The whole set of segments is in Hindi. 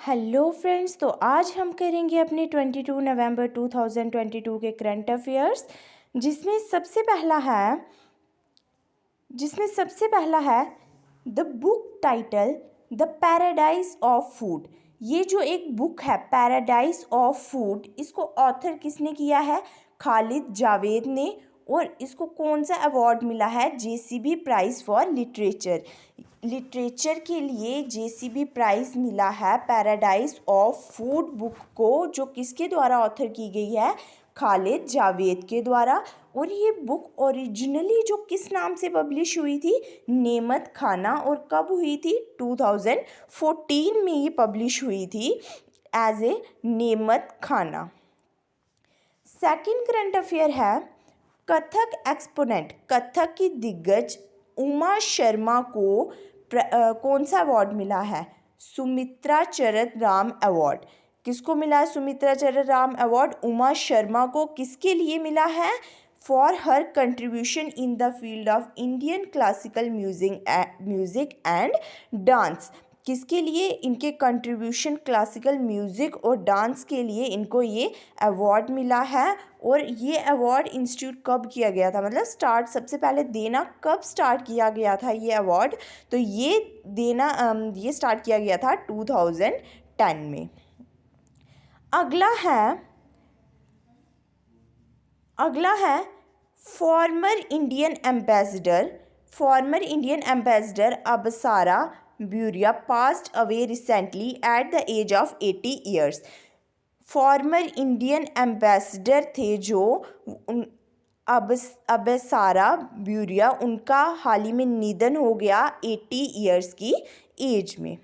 हेलो फ्रेंड्स, तो आज हम करेंगे अपने 22 नवंबर 2022 के करंट अफेयर्स जिसमें सबसे पहला है the book title the paradise of food. ये जो एक बुक है पैराडाइज ऑफ फूड, इसको ऑथर किसने किया है? खालिद जावेद ने। और इसको कौन सा अवार्ड मिला है? जेसीबी प्राइज़ फॉर लिटरेचर के लिए जेसीबी प्राइज़ मिला है पैराडाइज ऑफ फूड बुक को, जो किसके द्वारा ऑथर की गई है? खालिद जावेद के द्वारा। और ये बुक ओरिजिनली जो किस नाम से पब्लिश हुई थी? नेमत खाना। और कब हुई थी? 2014 में ये पब्लिश हुई थी एज ए नेमत खाना। सेकंड करंट अफेयर है कथक एक्सपोनेंट, कथक की दिग्गज उमा शर्मा को कौन सा अवार्ड मिला है? सुमित्रा चरण राम अवार्ड। किसको मिला है सुमित्रा चरण राम अवार्ड? उमा शर्मा को। किसके लिए मिला है? For her contribution in the field of Indian classical music and dance. किसके लिए? इनके कंट्रीब्यूशन क्लासिकल म्यूज़िक और डांस के लिए इनको ये अवार्ड मिला है। और ये अवार्ड इंस्टीट्यूट कब किया गया था, मतलब स्टार्ट सबसे पहले देना कब स्टार्ट किया गया था ये अवार्ड? तो ये देना ये स्टार्ट किया गया था 2010 में। अगला है फॉर्मर इंडियन एम्बेसडर अबसारा ब्यूरिया passed away recently at the age of 80 years. Former Indian ambassador थे जो अबसारा ब्यूरिया, उनका हाल ही में निधन हो गया 80 ईयर्स की एज में।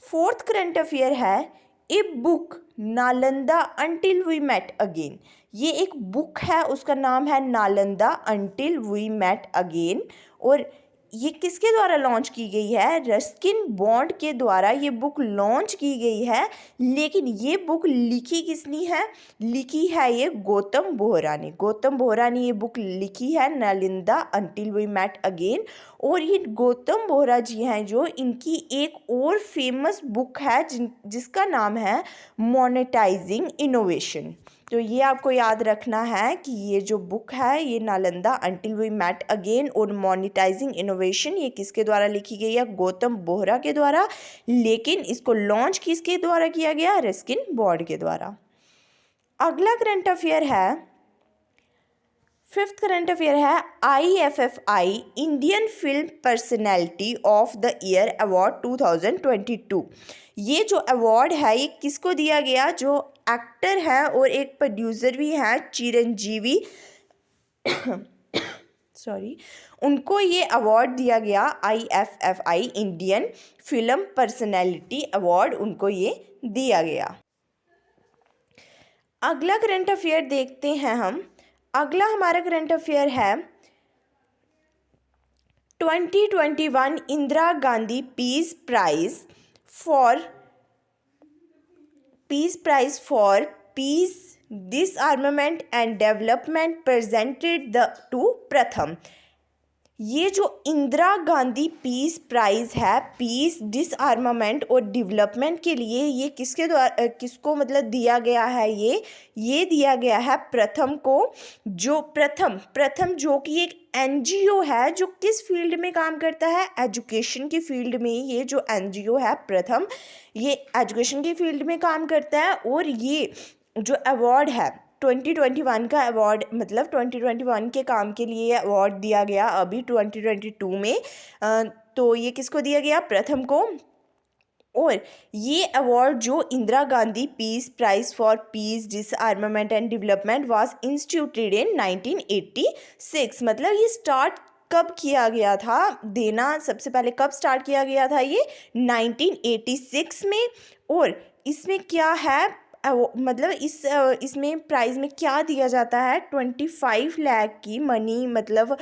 फोर्थ करंट अफेयर है a book Nalanda until we met again. ये एक बुक है, उसका नाम है Nalanda until we met again. और ये किसके द्वारा लॉन्च की गई है? रस्किन बॉन्ड के द्वारा ये बुक लॉन्च की गई है। लेकिन ये बुक लिखी किसने है? लिखी है ये गौतम बोहरा ने। गौतम बोहरा ने ये बुक लिखी है Nalanda until we met again. और ये गौतम बोहरा जी हैं जो, इनकी एक और फेमस बुक है जिसका नाम है मोनेटाइजिंग इनोवेशन। तो ये आपको याद रखना है कि ये जो बुक है ये Nalanda until we met again और मोनेटाइजिंग इनोवेशन, ये किसके द्वारा लिखी गई है? गौतम बोहरा के द्वारा। लेकिन इसको लॉन्च किसके द्वारा किया गया? रस्किन बॉन्ड के द्वारा। अगला करंट अफेयर है, फिफ्थ करंट अफेयर है IFFI Indian film personality of the year award 2022। ये जो अवार्ड है ये किसको दिया गया? जो एक्टर है और एक प्रोड्यूसर भी हैं चिरंजीवी उनको ये अवार्ड दिया गया। IFFI Indian film personality award उनको ये दिया गया। अगला करंट अफेयर देखते हैं हम। अगला हमारा करंट अफेयर है 2021 Indira Gandhi peace prize for peace disarmament and development presented to Pratham. ये जो इंदिरा गांधी पीस प्राइज़ है पीस डिसआर्मामेंट और डेवलपमेंट के लिए, ये किसके द्वारा किसको मतलब दिया गया है? ये दिया गया है प्रथम को। जो प्रथम जो कि एक NGO है जो किस फील्ड में काम करता है? एजुकेशन की फील्ड में। ये जो NGO है प्रथम, ये एजुकेशन की फील्ड में काम करता है। और ये जो अवार्ड है 2021 का अवार्ड, मतलब 2021 के काम के लिए अवार्ड दिया गया अभी 2022 में। तो ये किसको दिया गया? प्रथम को। और ये अवार्ड जो Indira Gandhi peace prize for peace disarmament and development was instituted इन 1986। मतलब ये स्टार्ट कब किया गया था देना? सबसे पहले कब स्टार्ट किया गया था? ये 1986 में। और इसमें क्या है मतलब इसमें प्राइज़ में क्या दिया जाता है? 25 लाख की मनी, मतलब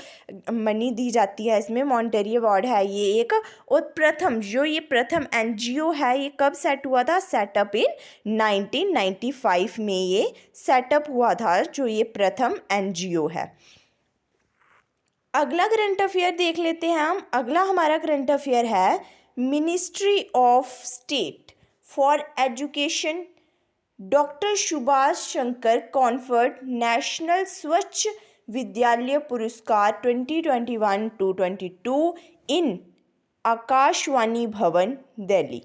मनी दी जाती है। इसमें मॉनेटरी अवार्ड है ये एक। और प्रथम जो ये प्रथम NGO है ये कब सेट हुआ था? सेटअप इन 1995 में ये सेटअप हुआ था जो ये प्रथम NGO है। अगला करंट अफेयर देख लेते हैं हम। अगला हमारा करंट अफेयर है ministry of state for education doctor Subhash Shankar conferred national स्वच्छ विद्यालय पुरस्कार 2021-22 इन आकाशवाणी भवन दिल्ली।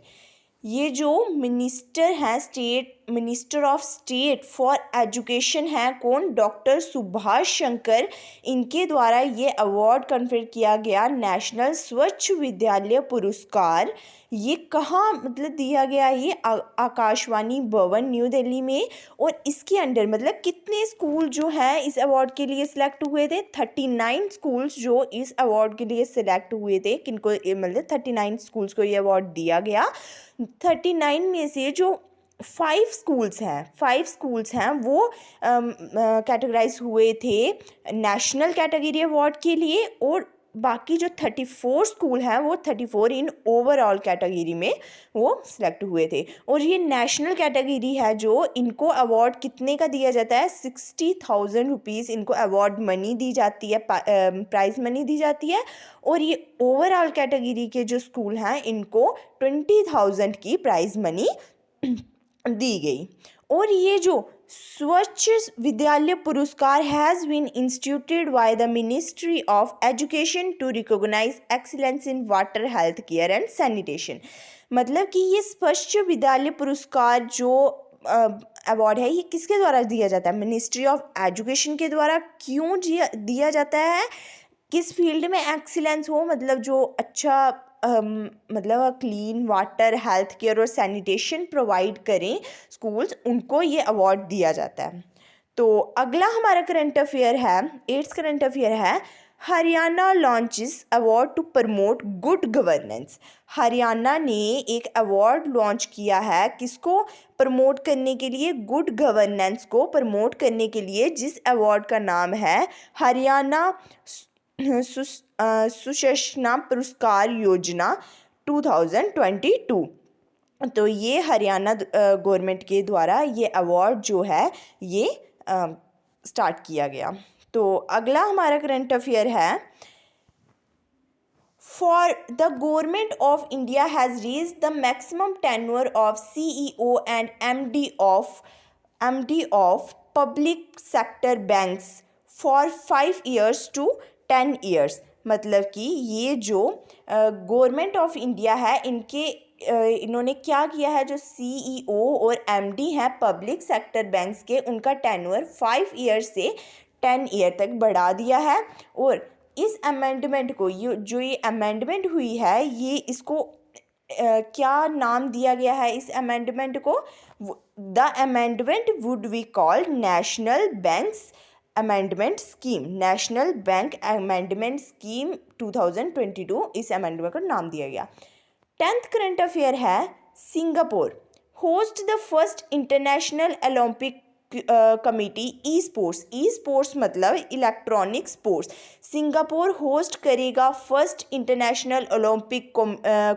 ये जो मिनिस्टर हैं, state minister of state for education हैं कौन, डॉक्टर सुभाष शंकर, इनके द्वारा ये अवार्ड कन्फर किया गया नेशनल स्वच्छ विद्यालय पुरस्कार। ये कहाँ मतलब दिया गया, ये आकाशवाणी भवन न्यू दिल्ली में। और इसके अंडर मतलब कितने स्कूल जो हैं इस अवार्ड के लिए सिलेक्ट हुए थे, 39 स्कूल्स जो इस अवार्ड के लिए सिलेक्ट हुए थे। किनको मतलब 39 स्कूल्स को ये अवार्ड दिया गया। 39 में से जो 5 स्कूल्स हैं वो कैटेगराइज हुए थे नेशनल कैटेगरी अवार्ड के लिए, और बाकी जो 34 स्कूल हैं वो 34 इन ओवरऑल कैटेगरी में वो सिलेक्ट हुए थे। और ये नेशनल कैटेगरी है जो इनको अवार्ड कितने का दिया जाता है, 60,000 रुपीज़ इनको अवार्ड मनी दी जाती है, प्राइज़ मनी दी जाती है। और ये ओवरऑल कैटेगरी के जो स्कूल हैं इनको 20,000 की प्राइज़ मनी दी गई। और ये जो Swachh Vidyalaya Puraskar has been instituted by the ministry of education to recognise excellence in water, health care and sanitation. मतलब कि ये स्वच्छ विद्यालय पुरस्कार जो अवार्ड है ये किसके द्वारा दिया जाता है, मिनिस्ट्री ऑफ एजुकेशन के द्वारा। क्यों दिया जाता है, किस फील्ड में एक्सीलेंस हो, मतलब जो अच्छा मतलब क्लीन वाटर, हेल्थ केयर और सैनिटेशन प्रोवाइड करें स्कूल्स, उनको ये अवार्ड दिया जाता है। तो अगला हमारा करंट अफेयर है, 8th करंट अफेयर है, Haryana launches award to promote good governance. Haryana ने एक अवार्ड लॉन्च किया है किसको प्रमोट करने के लिए, गुड गवर्नेंस को प्रमोट करने के लिए, जिस अवार्ड का नाम है हरियाणा सुशासन पुरस्कार योजना 2022। तो ये हरियाणा गवर्नमेंट के द्वारा ये अवार्ड जो है ये स्टार्ट किया गया। तो अगला हमारा करंट अफेयर है, for the government of India has raise the maximum tenure of CEO and MD of public sector banks for 5 years to 10 years। मतलब कि ये जो गवर्नमेंट ऑफ इंडिया है इन्होंने क्या किया है, जो CEO और MD हैं पब्लिक सेक्टर बैंक्स के, उनका टेन्योर 5 years से 10 year तक बढ़ा दिया है। और इस अमेंडमेंट को जो ये अमेंडमेंट हुई है ये इसको क्या नाम दिया गया है इस अमेंडमेंट को, the amendment would be called national banks amendment scheme, national bank amendment scheme 2022 इस अमेंडमेंट को नाम दिया गया। 10th करंट अफेयर है, Singapore host the first international Olympic committee e sports मतलब इलेक्ट्रॉनिक स्पोर्ट्स। सिंगापुर होस्ट करेगा first international Olympic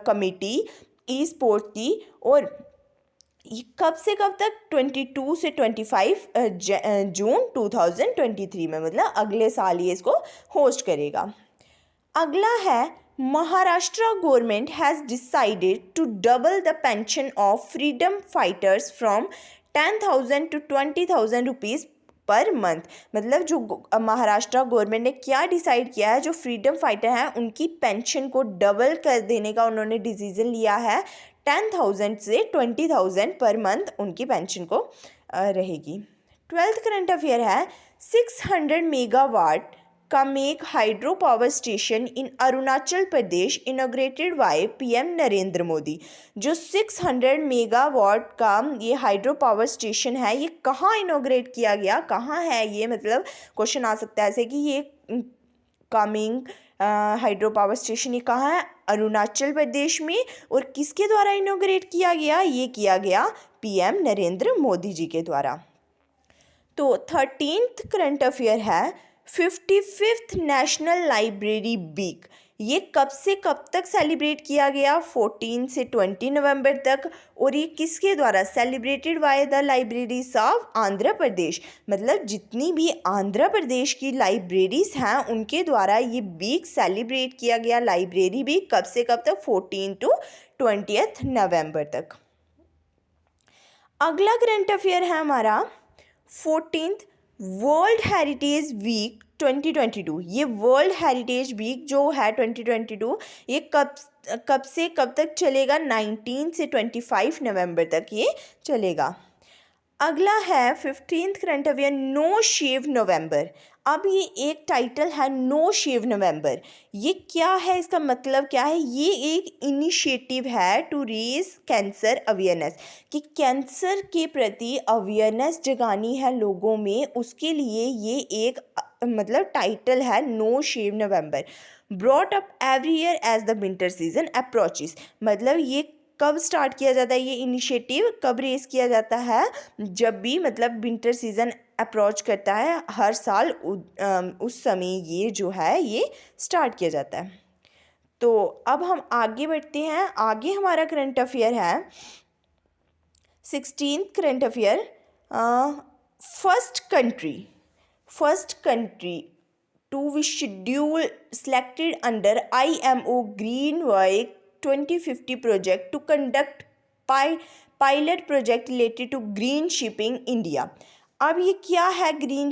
committee e sports की, और ये कब से कब तक, 22 से 25 जून 2023 में, मतलब अगले साल ये इसको होस्ट करेगा। अगला है, Maharashtra government has decided to double the pension of freedom fighters from 10,000 to 20,000 rupees per month. मतलब जो महाराष्ट्र गवर्नमेंट ने क्या डिसाइड किया है, जो फ्रीडम फाइटर हैं उनकी पेंशन को डबल कर देने का उन्होंने डिसीजन लिया है। 10,000 से 20,000 पर मंथ उनकी पेंशन को रहेगी। 12th करंट अफेयर है, 600 मेगावाट का मेक हाइड्रो पावर स्टेशन इन Arunachal Pradesh inaugurated bye PM Narendra Modi. जो 600 मेगावाट का ये हाइड्रो पावर स्टेशन है ये कहाँ इनॉग्रेट किया गया, कहाँ है ये, मतलब क्वेश्चन आ सकता है ऐसे कि ये कामिंग हाइड्रो पावर स्टेशन ये कहाँ है, अरुणाचल प्रदेश में, और किसके द्वारा इनॉग्रेट किया गया, ये किया गया PM नरेंद्र मोदी जी के द्वारा। तो 13th करंट अफेयर है, 55th नेशनल लाइब्रेरी वीक। ये कब से कब तक सेलिब्रेट किया गया, 14 से 20 नवंबर तक, और ये किसके द्वारा, celebrated by the libraries of Andhra Pradesh. मतलब जितनी भी आंध्र प्रदेश की लाइब्रेरीज हैं उनके द्वारा ये वीक सेलिब्रेट किया गया, लाइब्रेरी वीक, कब से कब तक, 14 to 20 नवंबर तक। अगला करंट अफेयर है हमारा 14th वर्ल्ड हेरिटेज वीक 2022। ये वर्ल्ड हेरिटेज वीक जो है 2022 ये कब से कब तक चलेगा? 19 से 25 नवंबर तक ये चलेगा। अगला है 15th current affair no shave नवंबर। अब ये एक टाइटल है नो शेव नवंबर। ये क्या है, इसका मतलब क्या है? ये एक इनिशिएटिव है टू रेज कैंसर अवेयरनेस, कि कैंसर के प्रति अवेयरनेस जगानी है लोगों में, उसके लिए ये एक मतलब टाइटल है no shave November. Brought up every year as the winter season approaches. मतलब ये कब स्टार्ट किया जाता है, ये इनिशिएटिव कब रेस किया जाता है? जब भी मतलब विंटर सीज़न अप्रोच करता है हर साल, उस समय ये जो है ये स्टार्ट किया जाता है। तो अब हम आगे बढ़ते हैं। आगे हमारा करंट अफेयर है 16th current affair first country to be schedule selected under IMO Greenway 2050 project to conduct pilot project related to green shipping India। अब ये क्या है green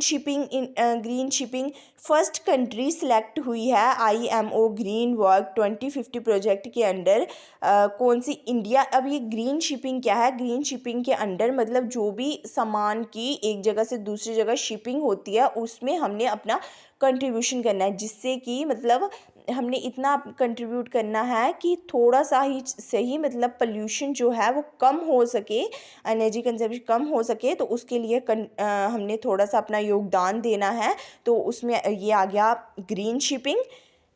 shipping? First country select हुई है IMO ग्रीन वर्क 2050 प्रोजेक्ट के अंडर। कौन सी? इंडिया। अब ये ग्रीन शिपिंग क्या है? ग्रीन शिपिंग के अंडर मतलब जो भी सामान की एक जगह से दूसरी जगह शिपिंग होती है उसमें हमने अपना कंट्रीब्यूशन करना है, जिससे कि मतलब हमने इतना कंट्रीब्यूट करना है कि थोड़ा सा ही सही मतलब पोल्यूशन जो है वो कम हो सके, एनर्जी कंजप्शन कम हो सके, तो उसके लिए हमने थोड़ा सा अपना योगदान देना है। तो उसमें ये आ गया green shipping.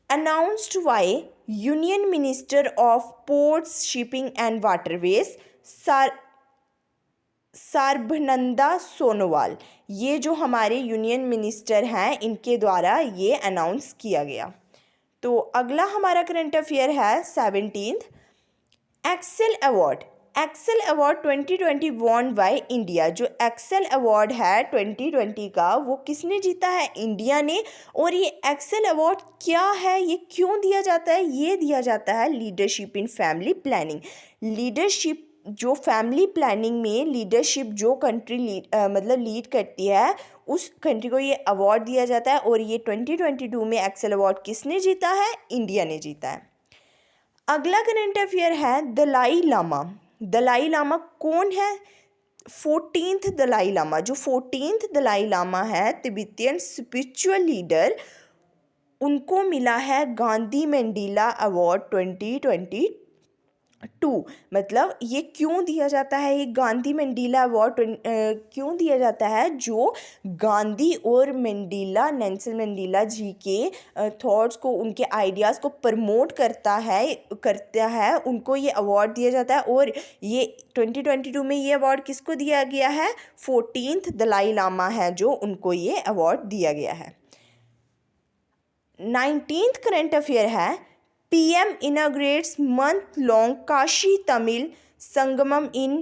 Announced by union minister of ports shipping and waterways Sarbananda Sonowal. ये जो हमारे यूनियन मिनिस्टर हैं इनके द्वारा ये अनाउंस किया गया। तो अगला हमारा करंट अफेयर है 17th excel award 2020 won by India. जो एक्सेल अवार्ड है 2020 का वो किसने जीता है? इंडिया ने। और ये एक्सेल अवार्ड क्या है, ये क्यों दिया जाता है? ये दिया जाता है leadership in family planning. Leadership जो फैमिली प्लानिंग में लीडरशिप जो कंट्री लीड करती है उस कंट्री को ये अवार्ड दिया जाता है। और ये 2022 में एक्सेल अवार्ड किसने जीता है? इंडिया ने जीता है। अगला करंट अफेयर है दलाई लामा कौन है? 14th दलाई लामा। जो 14th दलाई लामा है तिब्बतियन स्पिरिचुअल लीडर, उनको मिला है गांधी मंडेला अवार्ड 2022। मतलब ये क्यों दिया जाता है? ये गांधी मंडेला अवार्ड क्यों दिया जाता है? जो गांधी और नेल्सन मंडेला जी के थॉट्स को, उनके आइडियाज़ को प्रमोट करता है, उनको ये अवार्ड दिया जाता है। और ये 2022 में ये अवार्ड किसको दिया गया है? 14th दलाई लामा है जो उनको ये अवार्ड दिया गया है। 19th करंट अफेयर है PM inaugurates month-long Kashi Tamil Sangamam in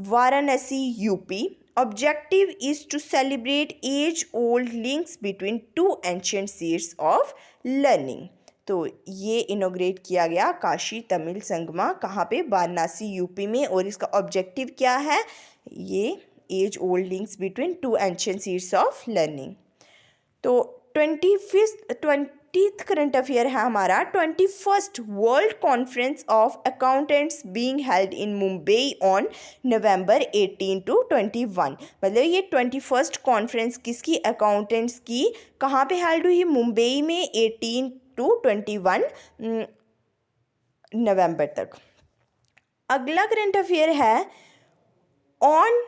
Varanasi, UP. Objective is to celebrate age-old links between two ancient seeds of learning. तो ये इनोग्रेट किया गया काशी तमिल संगमा, कहाँ पे? वाराणसी यूपी में। और इसका ऑब्जेक्टिव क्या है? ये as old links between two ancient seeds of learning. तो 20th करंट अफेयर है हमारा 21st world conference of accountants being held in Mumbai on November 18 to 21। मतलब ये 21st कॉन्फ्रेंस किसकी? अकाउंटेंट्स की। कहाँ पे हेल्ड हुई? मुंबई में 18 to 21 नवंबर तक। अगला करंट अफेयर है on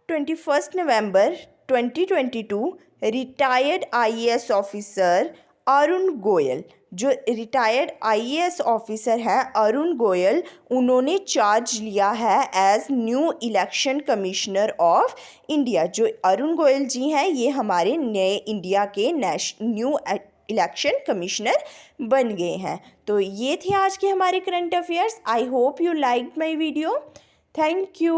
21 November 2022 retired IAS officer Arun Goyal, जो रिटायर्ड IAS ऑफिसर हैं अरुण गोयल, उन्होंने चार्ज लिया है as new election commissioner of India. जो अरुण गोयल जी हैं ये हमारे नए इंडिया के न्यू इलेक्शन कमिश्नर बन गए हैं। तो ये थे आज के हमारे current affairs. I hope you liked my video. Thank you.